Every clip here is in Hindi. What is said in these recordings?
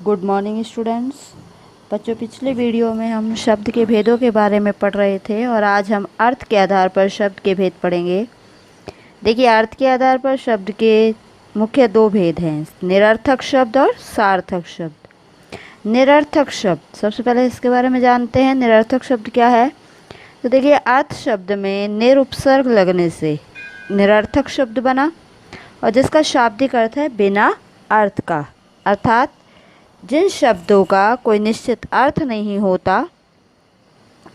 Good morning students. बच्चों, पिछले वीडियो में हम शब्द के भेदों के बारे में पढ़ रहे थे और आज हम अर्थ के आधार पर शब्द के भेद पढ़ेंगे। देखिए, अर्थ के आधार पर शब्द के मुख्य दो भेद हैं, निरर्थक शब्द और सार्थक शब्द। निरर्थक शब्द, सबसे पहले इसके बारे में जानते हैं। निरर्थक शब्द क्या है? तो देखिए, अर्थ शब्द में निरुपसर्ग लगने से निरर्थक शब्द बना और जिसका शाब्दिक अर्थ है बिना अर्थ का, अर्थात जिन शब्दों का कोई निश्चित अर्थ नहीं होता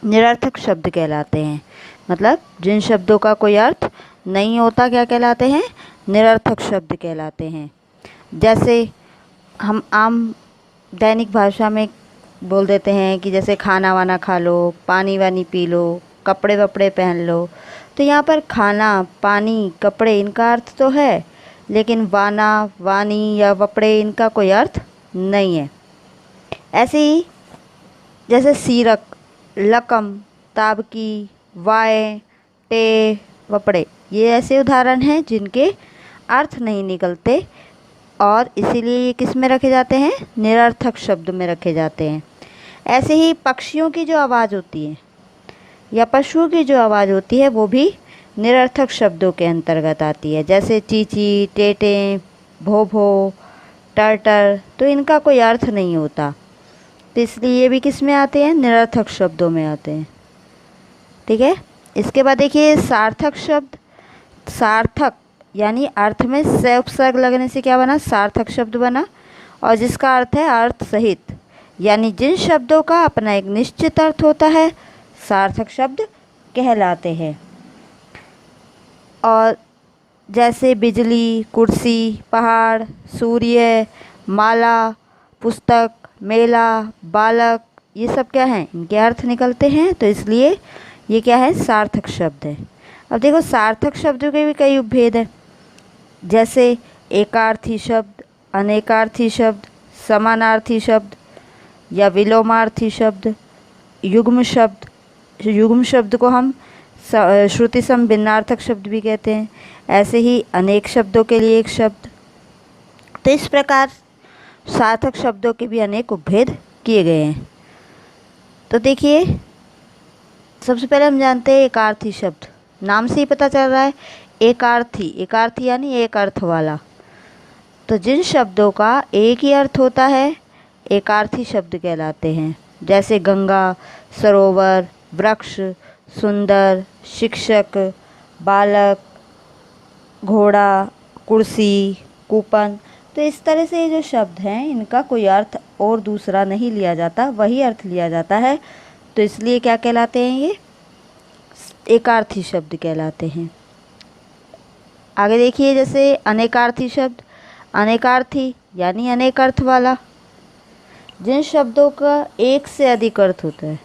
निरर्थक शब्द कहलाते हैं। मतलब जिन शब्दों का कोई अर्थ नहीं होता क्या कहलाते हैं? निरर्थक शब्द कहलाते हैं। जैसे हम आम दैनिक भाषा में बोल देते हैं कि जैसे खाना वाना खा लो, पानी वानी पी लो, कपड़े वपड़े पहन लो। तो यहाँ पर खाना, पानी, कपड़े इनका अर्थ तो है, लेकिन वाना, वानी या वपड़े इनका कोई अर्थ नहीं है। ऐसे ही जैसे सीरक, लकम, ताबकी, वाय, टे, वपड़े, ये ऐसे उदाहरण हैं जिनके अर्थ नहीं निकलते और इसीलिए ये किस में रखे जाते हैं? निरर्थक शब्द में रखे जाते हैं। ऐसे ही पक्षियों की जो आवाज़ होती है या पशुओं की जो आवाज़ होती है वो भी निरर्थक शब्दों के अंतर्गत आती है। जैसे चींची, टेटें, भोभो, टर्टर, तो इनका कोई अर्थ नहीं होता, तो इसलिए ये भी किस में आते हैं? निरर्थक शब्दों में आते हैं। ठीक है। इसके बाद देखिए सार्थक शब्द। सार्थक यानी अर्थ में से उपसर्ग लगने से क्या बना? सार्थक शब्द बना, और जिसका अर्थ है अर्थ सहित, यानी जिन शब्दों का अपना एक निश्चित अर्थ होता है सार्थक शब्द कहलाते हैं। और जैसे बिजली, कुर्सी, पहाड़, सूर्य, माला, पुस्तक, मेला, बालक, ये सब क्या हैं? इनके अर्थ निकलते हैं, तो इसलिए ये क्या है? सार्थक शब्द है। अब देखो, सार्थक शब्दों के भी कई उपभेद हैं। जैसे एकार्थी शब्द, अनेकार्थी शब्द, समानार्थी शब्द या विलोमार्थी शब्द, युग्म शब्द। युग्म शब्द को हम श्रुति सम भिन्नार्थक शब्द भी कहते हैं। ऐसे ही अनेक शब्दों के लिए एक शब्द। तो इस प्रकार सार्थक शब्दों के भी अनेक उपभेद किए गए हैं। तो देखिए, सबसे पहले हम जानते हैं एकार्थी शब्द। नाम से ही पता चल रहा है एकार्थी। एकार्थी यानी एक अर्थ वाला। तो जिन शब्दों का एक ही अर्थ होता है एकार्थी शब्द कहलाते हैं। जैसे गंगा, सरोवर, वृक्ष, सुंदर, शिक्षक, बालक, घोड़ा, कुर्सी, कूपन। तो इस तरह से ये जो शब्द हैं इनका कोई अर्थ और दूसरा नहीं लिया जाता, वही अर्थ लिया जाता है, तो इसलिए क्या कहलाते हैं? ये एकार्थी शब्द कहलाते हैं। आगे देखिए, जैसे अनेकार्थी शब्द। अनेकार्थी यानी अनेक अर्थ वाला। जिन शब्दों का एक से अधिक अर्थ होता है,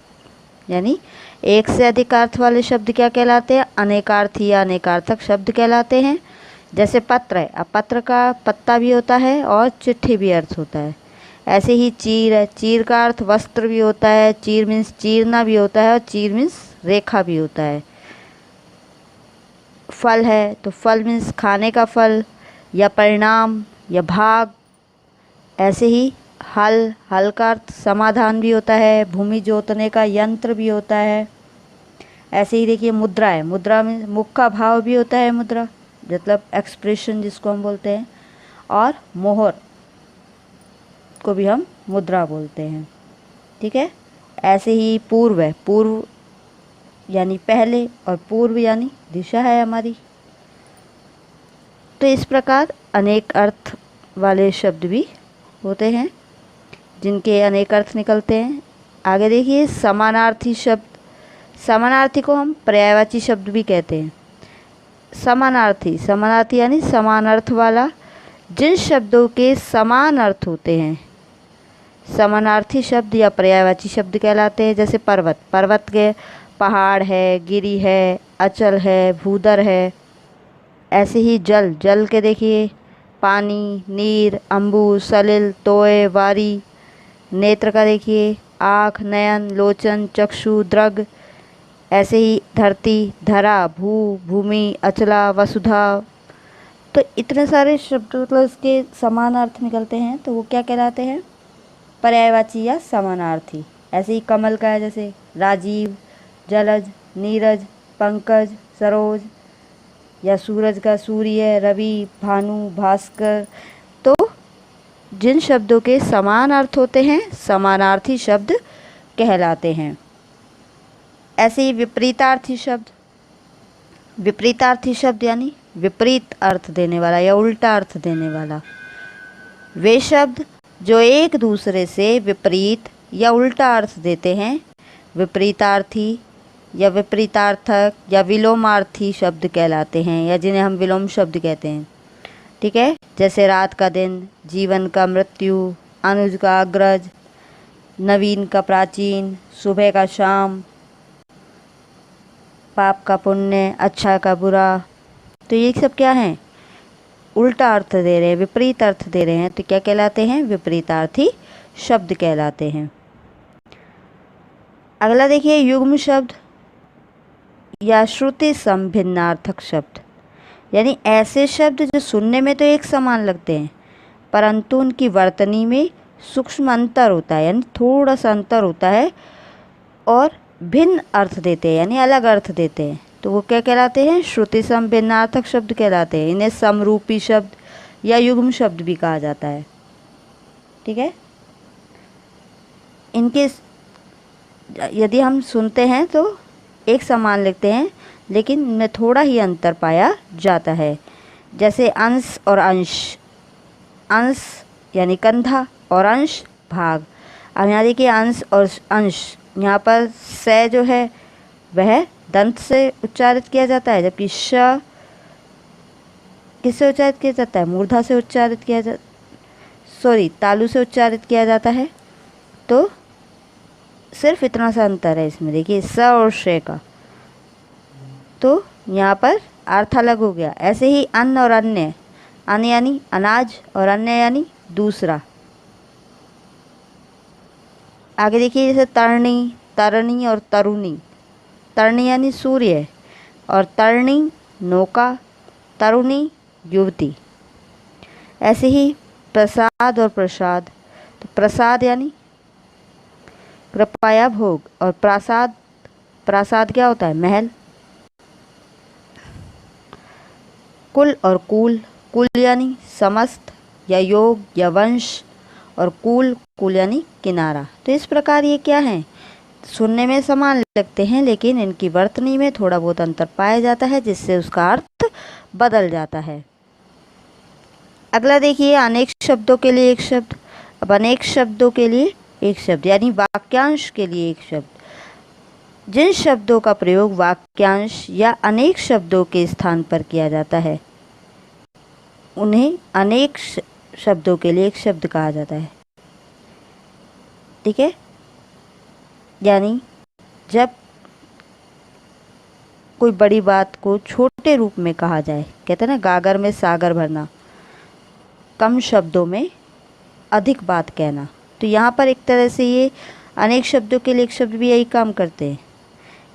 यानी एक से अधिक अर्थ वाले शब्द क्या कहलाते हैं? अनेकार्थी या अनेकार्थक शब्द कहलाते हैं। जैसे पत्र है, अब पत्र का पत्ता भी होता है और चिट्ठी भी अर्थ होता है। ऐसे ही चीर है, चीर का अर्थ वस्त्र भी होता है, चीर मीन्स चीरना भी होता है और चीर मीन्स रेखा भी होता है। फल है तो फल मीन्स खाने का फल या परिणाम या भाग। ऐसे ही हल, हल का अर्थ समाधान भी होता है, भूमि जोतने का यंत्र भी होता है। ऐसे ही देखिए मुद्रा है, मुद्रा में मुख का भाव भी होता है, मुद्रा मतलब एक्सप्रेशन जिसको हम बोलते हैं। और मोहर को भी हम मुद्रा बोलते हैं। ठीक है। ऐसे ही पूर्व है, पूर्व यानी पहले, और पूर्व यानी दिशा है हमारी। तो इस प्रकार अनेक अर्थ वाले शब्द भी होते हैं जिनके अनेक अर्थ निकलते हैं। आगे देखिए समानार्थी शब्द। समानार्थी को हम पर्यायवाची शब्द भी कहते हैं। समानार्थी, समानार्थी यानी समान अर्थ वाला। जिन शब्दों के समान अर्थ होते हैं समानार्थी शब्द या पर्यायवाची शब्द कहलाते हैं। जैसे पर्वत, पर्वत के पहाड़ है, गिरी है, अचल है, भूदर है। ऐसे ही जल, जल के देखिए पानी, नीर, अम्बु, सलिल, तोय, वारी। नेत्र का देखिए आँख, नयन, लोचन, चक्षु, दृग। ऐसे ही धरती, धरा, भू, भूमि, अचला, वसुधा। तो इतने सारे शब्द मतलब इसके समान अर्थ निकलते हैं, तो वो क्या कहलाते हैं? पर्यायवाची या समानार्थी। ऐसे ही कमल का है जैसे राजीव, जलज, नीरज, पंकज, सरोज, या सूरज का सूर्य, रवि, भानु, भास्कर। तो जिन शब्दों के समान अर्थ होते हैं समानार्थी शब्द कहलाते हैं। ऐसे ही विपरीतार्थी शब्द, विपरीतार्थी शब्द यानी विपरीत अर्थ देने वाला या उल्टा अर्थ देने वाला। वे शब्द जो एक दूसरे से विपरीत या उल्टा अर्थ देते हैं विपरीतार्थी या विपरीतार्थक या विलोमार्थी शब्द कहलाते हैं, या जिन्हें हम विलोम शब्द कहते हैं। ठीक है, जैसे रात का दिन, जीवन का मृत्यु, अनुज का अग्रज, नवीन का प्राचीन, सुबह का शाम, पाप का पुण्य, अच्छा का बुरा। तो ये सब क्या हैं? उल्टा अर्थ दे रहे हैं, विपरीत अर्थ दे रहे हैं, तो क्या कहलाते हैं? विपरीतार्थी शब्द कहलाते हैं। अगला देखिए, युग्म शब्द या श्रुति संभिन्नार्थक शब्द, यानी ऐसे शब्द जो सुनने में तो एक समान लगते हैं परंतु उनकी वर्तनी में सूक्ष्म अंतर होता है, यानी थोड़ा सा अंतर होता है और भिन्न अर्थ देते हैं, यानी अलग अर्थ देते हैं। तो वो क्या कहलाते हैं? श्रुति संभिन्नार्थक शब्द कहलाते हैं। इन्हें समरूपी शब्द या युग्म शब्द भी कहा जाता है। ठीक है, इनके यदि हम सुनते हैं तो एक समान लिखते हैं लेकिन इनमें थोड़ा ही अंतर पाया जाता है। जैसे अंश और अंश, अंश यानी कंधा और अंश भाग। अब यहाँ देखिए अंश और अंश, यहाँ पर स जो है वह दंत से उच्चारित किया जाता है, जबकि श किससे उच्चारित किया जाता है? मूर्धा से उच्चारित किया तालु से उच्चारित किया जाता है। तो सिर्फ इतना सा अंतर है इसमें, देखिए स और श का, तो यहाँ पर अर्थ अलग हो गया। ऐसे ही अन्न और अन्य, अन्न यानी अनाज और अन्य यानी दूसरा। आगे देखिए जैसे तरणी, तरणी और तरुणी। तरणी यानी सूर्य और तरणी नौका, तरुणी युवती। ऐसे ही प्रसाद और प्रसाद, तो प्रसाद यानी कृपा या भोग और प्रासाद, प्रासाद क्या होता है? महल। कुल और कूल, कुल यानी समस्त या योग या वंश, और कूल, कूल यानी किनारा। तो इस प्रकार ये क्या है? सुनने में समान लगते हैं लेकिन इनकी वर्तनी में थोड़ा बहुत अंतर पाया जाता है जिससे उसका अर्थ बदल जाता है। अगला देखिए, अनेक शब्दों के लिए एक शब्द। अब अनेक शब्दों के लिए एक शब्द यानी वाक्यांश के लिए एक शब्द। जिन शब्दों का प्रयोग वाक्यांश या अनेक शब्दों के स्थान पर किया जाता है उन्हें अनेक शब्दों के लिए एक शब्द कहा जाता है। ठीक है, यानी जब कोई बड़ी बात को छोटे रूप में कहा जाए, कहते हैं ना गागर में सागर भरना, कम शब्दों में अधिक बात कहना। तो यहाँ पर एक तरह से ये अनेक शब्दों के लिए एक शब्द भी यही काम करते हैं।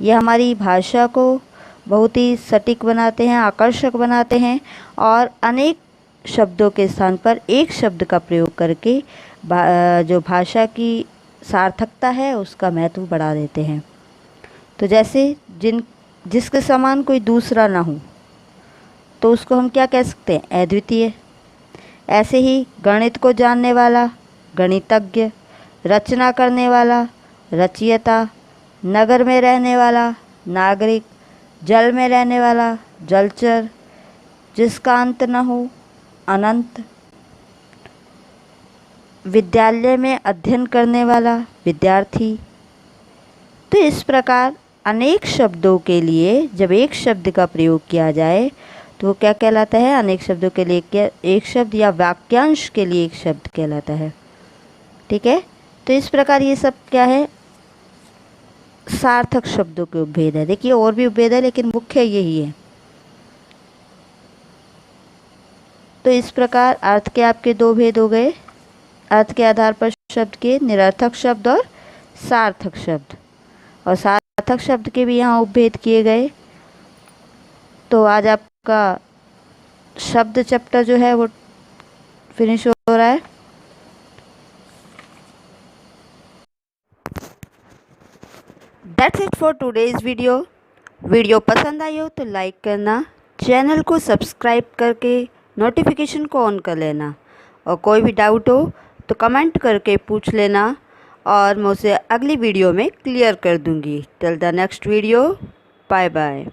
ये हमारी भाषा को बहुत ही सटीक बनाते हैं, आकर्षक बनाते हैं और अनेक शब्दों के स्थान पर एक शब्द का प्रयोग करके जो भाषा की सार्थकता है उसका महत्व बढ़ा देते हैं। तो जैसे जिसके समान कोई दूसरा ना हो तो उसको हम क्या कह सकते हैं? अद्वितीय। ऐसे ही गणित को जानने वाला गणितज्ञ, रचना करने वाला रचयिता, नगर में रहने वाला नागरिक, जल में रहने वाला जलचर, जिसका अंत न हो अनंत, विद्यालय में अध्ययन करने वाला विद्यार्थी। तो इस प्रकार अनेक शब्दों के लिए जब एक शब्द का प्रयोग किया जाए तो वो क्या कहलाता है? अनेक शब्दों के लिए एक शब्द या वाक्यांश के लिए एक शब्द कहलाता है। ठीक है, तो इस प्रकार ये सब क्या है? सार्थक शब्दों के उपभेद है। देखिए और भी उपभेद है लेकिन मुख्य यही है। तो इस प्रकार अर्थ के आपके दो भेद हो गए, अर्थ के आधार पर शब्द के निरर्थक शब्द और सार्थक शब्द, और सार्थक शब्द के भी यहाँ उपभेद किए गए। तो आज आपका शब्द चैप्टर जो है वो फिनिश हो रहा है। That's it for today's video पसंद आई हो तो लाइक करना, चैनल को सब्सक्राइब करके नोटिफिकेशन को ऑन कर लेना, और कोई भी डाउट हो तो कमेंट करके पूछ लेना और मैं उसे अगली वीडियो में क्लियर कर दूंगी। Till the next video, bye bye.